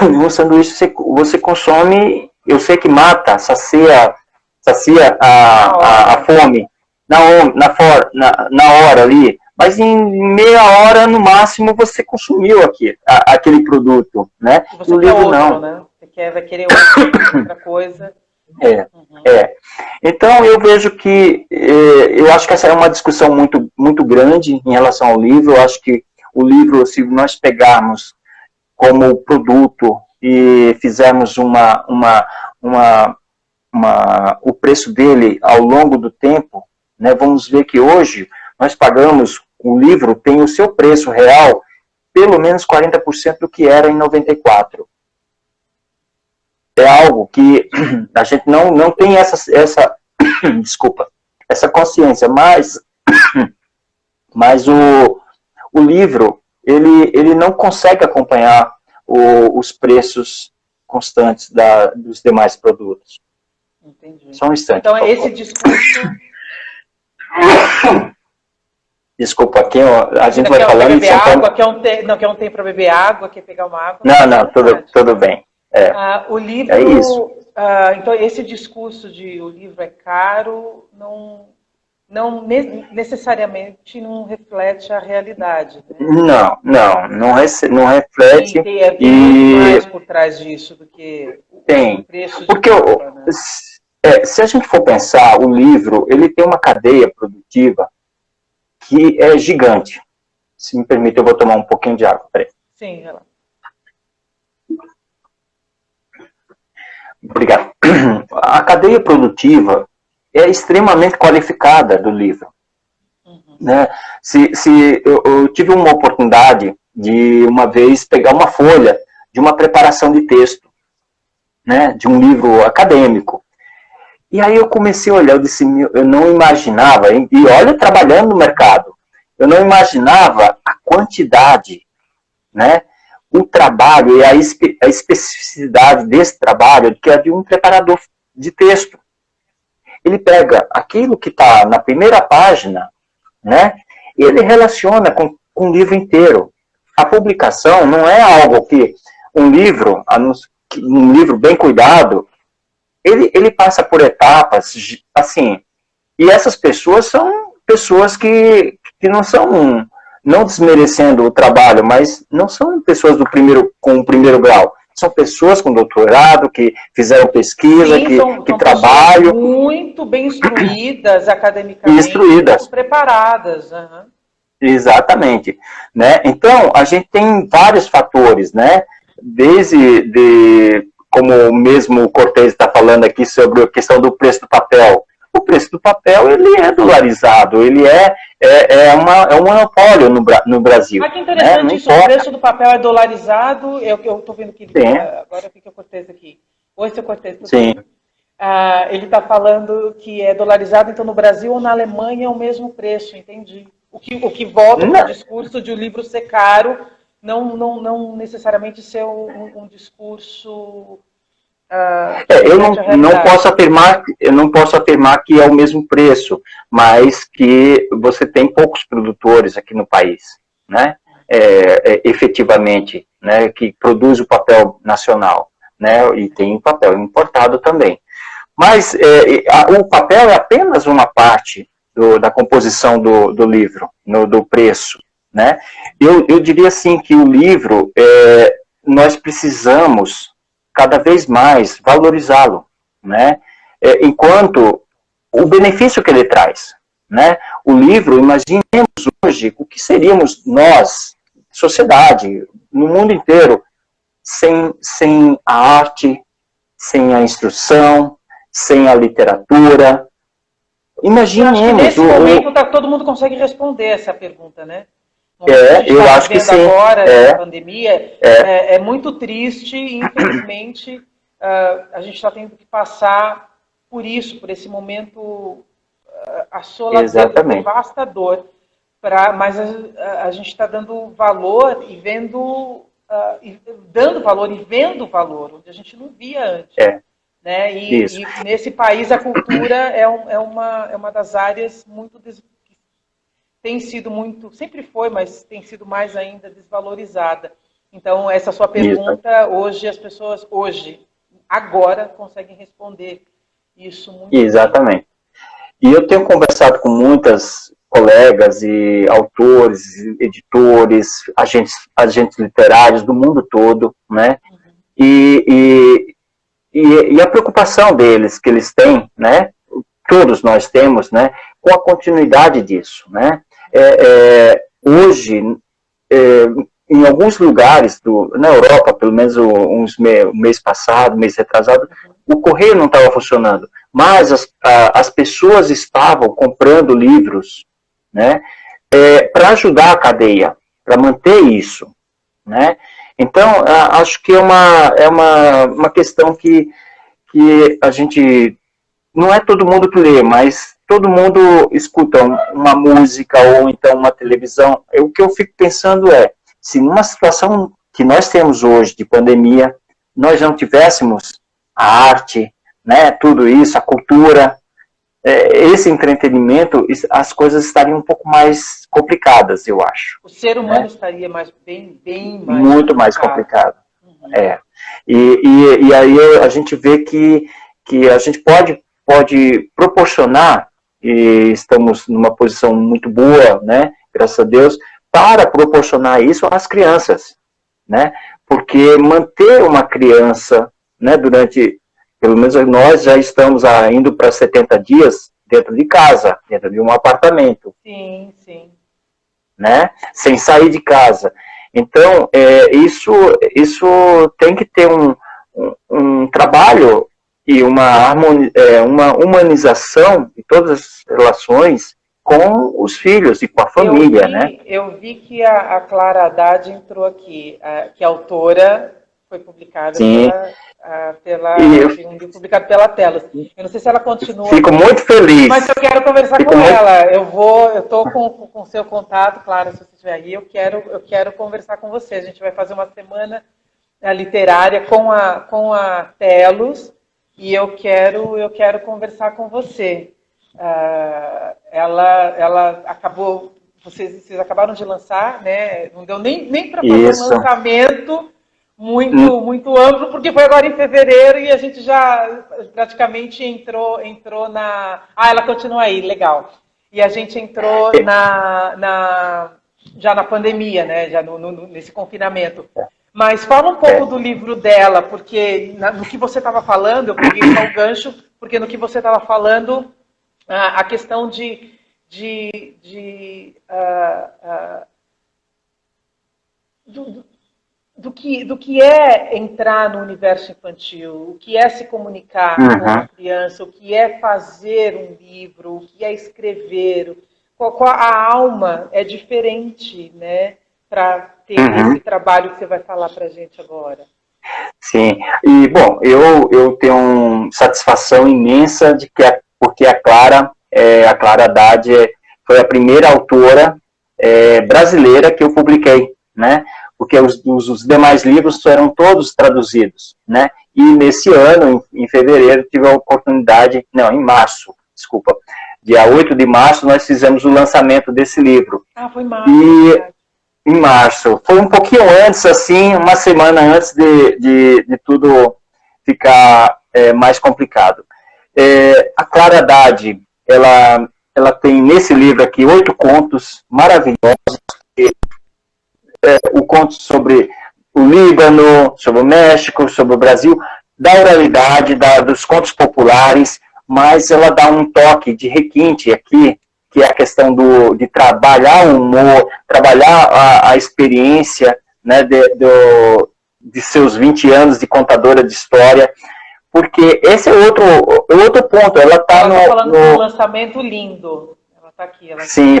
S1: Um sanduíche você consome, eu sei que mata, sacia a fome na hora ali, mas em meia hora no máximo você consumiu aquele produto, né?
S2: Você quer outro, não, né? Você vai querer outra coisa.
S1: Então eu vejo que eu acho que essa é uma discussão muito, muito grande em relação ao livro. Eu acho que o livro, se nós pegarmos como produto e fizermos o preço dele ao longo do tempo, né, vamos ver que hoje nós pagamos, o livro tem o seu preço real pelo menos 40% do que era em 94. É algo que a gente não tem essa consciência, mas o livro, ele não consegue acompanhar os preços constantes dos demais produtos.
S2: Entendi.
S1: Só um instante.
S2: Então, esse discurso...
S1: Desculpa, aqui a gente vai falando...
S2: Beber água, quer um tempo para beber água, quer pegar uma água...
S1: Não, tudo bem.
S2: O livro...
S1: É isso.
S2: Então, esse discurso de o livro é caro, não necessariamente não reflete a realidade. Né?
S1: Não reflete.
S2: Tem mais por trás disso do que o preço
S1: porque
S2: de compra, né?
S1: Se a gente for pensar, o livro ele tem uma cadeia produtiva que é gigante. Se me permite, eu vou tomar um pouquinho de água. Peraí.
S2: Sim, relaxa.
S1: Obrigado. A cadeia produtiva é extremamente qualificada do livro. Né? Eu tive uma oportunidade de, uma vez, pegar uma folha de uma preparação de texto, né, de um livro acadêmico. E aí eu comecei a olhar, eu não imaginava, e olha, trabalhando no mercado, eu não imaginava a quantidade, né, o trabalho e a especificidade desse trabalho, que é de um preparador de texto. Ele pega aquilo que está na primeira página, né, e ele relaciona com o livro inteiro. A publicação não é algo que um livro bem cuidado, ele passa por etapas, assim, e essas pessoas são pessoas que não são, não desmerecendo o trabalho, mas não são pessoas com o primeiro grau. São pessoas com doutorado, que fizeram pesquisa, que trabalham.
S2: Muito bem instruídas academicamente, muito preparadas. Uhum.
S1: Exatamente. Né? Então, a gente tem vários fatores, né? Como o mesmo Cortez está falando aqui sobre a questão do preço do papel. O preço do papel, ele é dolarizado, ele é é um monopólio no Brasil.
S2: Ah, que interessante,
S1: né?
S2: isso. O preço do papel é dolarizado. Eu estou vendo que ele. Agora fica o Cortez aqui. Oi, seu Cortez, tudo
S1: Sim.
S2: bem? Ele está falando que é dolarizado, então no Brasil ou na Alemanha é o mesmo preço, entendi. O que volta para o discurso de o livro ser caro, não necessariamente ser um discurso.
S1: Eu não posso afirmar que é o mesmo preço, mas que você tem poucos produtores aqui no país, né? Efetivamente, né? Que produz o papel nacional, né? E tem papel importado também. Mas o papel é apenas uma parte da composição do livro, do preço, né? Eu diria assim que o livro, nós precisamos cada vez mais valorizá-lo, né? Enquanto o benefício que ele traz, né? O livro, imaginemos hoje o que seríamos nós, sociedade, no mundo inteiro, sem a arte, sem a instrução, sem a literatura. Imaginemos.
S2: Eu acho que nesse momento todo mundo consegue responder essa pergunta, né?
S1: Eu acho que sim.
S2: Agora, a pandemia, é muito triste, infelizmente, a gente está tendo que passar por isso, por esse momento assolador, devastador, mas a gente está dando valor e dando valor e vendo valor, onde a gente não via antes. Né? E nesse país a cultura é uma das áreas muito tem sido muito, sempre foi, mas tem sido mais ainda desvalorizada. Então, essa sua pergunta, hoje as pessoas, agora, conseguem responder isso muito
S1: Exatamente. Bem. E eu tenho conversado com muitas colegas e autores, editores, agentes literários do mundo todo, né? E a preocupação deles, que eles têm, né? Todos nós temos, né? Com a continuidade disso, né? Hoje, em alguns lugares na Europa, pelo menos mês passado, mês retrasado, o correio não estava funcionando, mas as pessoas estavam comprando livros, né? Para ajudar a cadeia, para manter isso, né? Então, acho que é uma questão que a gente... Não é todo mundo que lê, mas todo mundo escuta uma música ou então uma televisão. O que eu fico pensando se numa situação que nós temos hoje de pandemia, nós não tivéssemos a arte, né, tudo isso, a cultura, esse entretenimento, as coisas estariam um pouco mais complicadas, eu acho.
S2: O ser humano estaria bem mais
S1: muito mais complicado. E aí a gente vê que a gente pode proporcionar, e estamos numa posição muito boa, né, graças a Deus, para proporcionar isso às crianças, né, porque manter uma criança, né, pelo menos nós já estamos indo para 70 dias dentro de casa, dentro de um apartamento.
S2: Sim, sim.
S1: Né, sem sair de casa. Então, isso tem que ter um trabalho e uma humanização de todas as relações com os filhos e com a família, né?
S2: Eu vi que a Clara Haddad entrou aqui, que a autora foi publicada publicado pela Telos. Eu não sei se ela continua.
S1: Fico muito feliz.
S2: Mas eu quero conversar com ela. Eu estou com o seu contato, claro, se você estiver aí, eu quero conversar com você. A gente vai fazer uma semana literária com a Telos. E eu quero conversar com você. Ela acabou, vocês acabaram de lançar, né? Não deu nem para fazer um lançamento muito amplo, porque foi agora em fevereiro e a gente já praticamente entrou na... ela continua aí, legal. E a gente entrou já na pandemia, né? Já nesse confinamento. Mas fala um pouco do livro dela, porque no que você estava falando, eu peguei só o gancho, porque no que você estava falando, a questão do que é entrar no universo infantil, o que é se comunicar com uma criança, o que é fazer um livro, o que é escrever, a alma é diferente, né? Para ter esse trabalho que você vai falar para a gente agora.
S1: Sim, e bom, eu tenho satisfação imensa de que porque a Clara Haddad foi a primeira autora brasileira que eu publiquei, né? Porque os demais livros eram todos traduzidos, né? E nesse ano, em fevereiro, tive a oportunidade, não, em março, desculpa, dia 8 de março, nós fizemos o lançamento desse livro.
S2: Ah, foi em março.
S1: Em março. Foi um pouquinho antes, assim, uma semana antes de tudo ficar mais complicado. A Clara Haddad, ela tem nesse livro aqui 8 contos maravilhosos. O conto sobre o Líbano, sobre o México, sobre o Brasil, da oralidade, dos contos populares, mas ela dá um toque de requinte aqui, que é a questão de trabalhar o humor, trabalhar a experiência, né, de seus 20 anos de contadora de história, porque esse é outro ponto. Ela está
S2: no lançamento lindo. Ela está aqui.
S1: Sim,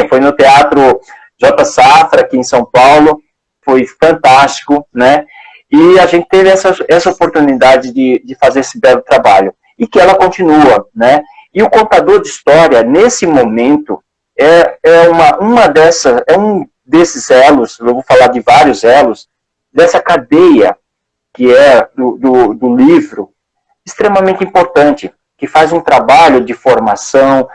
S1: foi no Teatro J. Safra, aqui em São Paulo, foi fantástico, né? E a gente teve essa oportunidade de fazer esse belo trabalho. E que ela continua, né? E o contador de história, nesse momento, é um desses elos, eu vou falar de vários elos, dessa cadeia que é do livro, extremamente importante, que faz um trabalho de formação,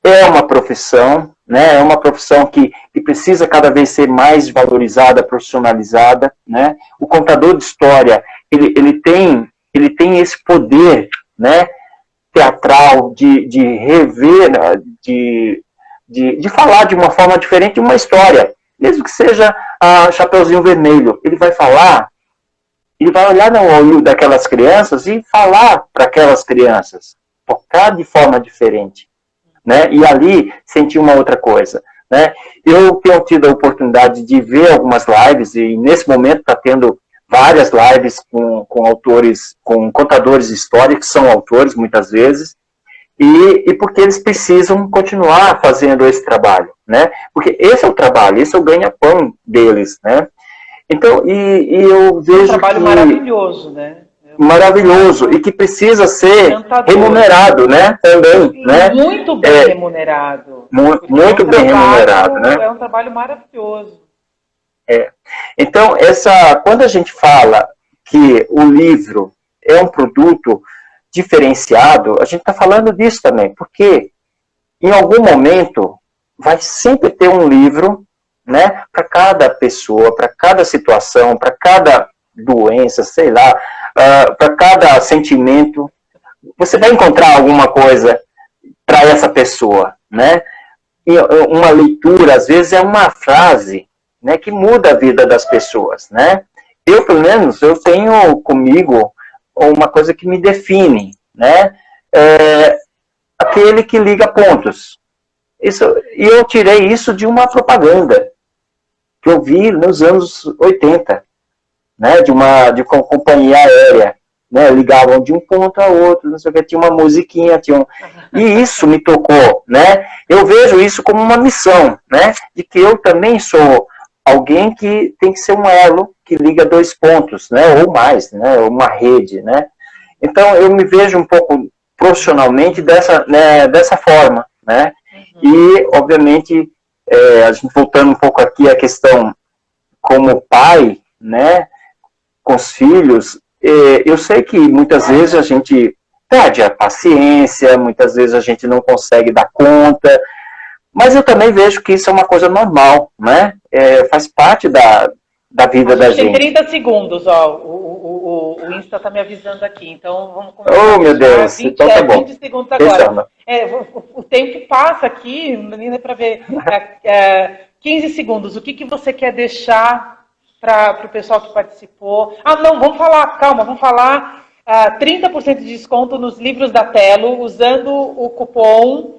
S1: é uma profissão, né? É uma profissão que precisa cada vez ser mais valorizada, profissionalizada, né? O contador de história, ele tem esse poder, né, teatral de rever, de falar de uma forma diferente uma história, mesmo que seja a Chapeuzinho Vermelho. Ele vai falar, ele vai olhar no olho daquelas crianças e falar para aquelas crianças, tocar de forma diferente, né? E ali sentir uma outra coisa, né? Eu tenho tido a oportunidade de ver algumas lives, e nesse momento está tendo várias lives com autores, com contadores de história, que são autores muitas vezes, e porque eles precisam continuar fazendo esse trabalho, né? Porque esse é o trabalho, esse é o ganha-pão deles, né? Então, e eu vejo
S2: um trabalho maravilhoso, né?
S1: Maravilhoso, e que precisa ser remunerado, né? Também,
S2: sim,
S1: né?
S2: Muito bem remunerado.
S1: Muito bem remunerado, né?
S2: É um trabalho maravilhoso.
S1: Então, quando a gente fala que o livro é um produto diferenciado, a gente está falando disso também, porque em algum momento vai sempre ter um livro, né, para cada pessoa, para cada situação, para cada doença, sei lá, para cada sentimento. Você vai encontrar alguma coisa para essa pessoa, né? E uma leitura, às vezes, é uma frase, né, que muda a vida das pessoas, né? Eu, pelo menos, eu tenho comigo uma coisa que me define, né? Aquele que liga pontos. E eu tirei isso de uma propaganda que eu vi nos anos 80, né? De uma companhia aérea, né? Ligavam de um ponto a outro, não sei o que, tinha uma musiquinha, e isso me tocou, né? Eu vejo isso como uma missão, né? De que eu também sou alguém que tem que ser um elo que liga 2 pontos, né? Ou mais, né? Uma rede, né? Então eu me vejo um pouco profissionalmente dessa forma, né? E obviamente a gente voltando um pouco aqui à questão como pai, né? Com os filhos, eu sei que muitas vezes a gente perde a paciência, muitas vezes a gente não consegue dar conta, mas eu também vejo que isso é uma coisa normal, né? Faz parte da vida da gente.
S2: Tem 30 segundos, ó. O Insta tá me avisando aqui, então vamos começar.
S1: Oh, meu Deus, então tá bom.
S2: 20 segundos agora. O tempo passa aqui, não dá para ver. 15 segundos, o que você quer deixar para o pessoal que participou? Ah, não, vamos falar, calma, vamos falar 30% de desconto nos livros da Telo, usando o cupom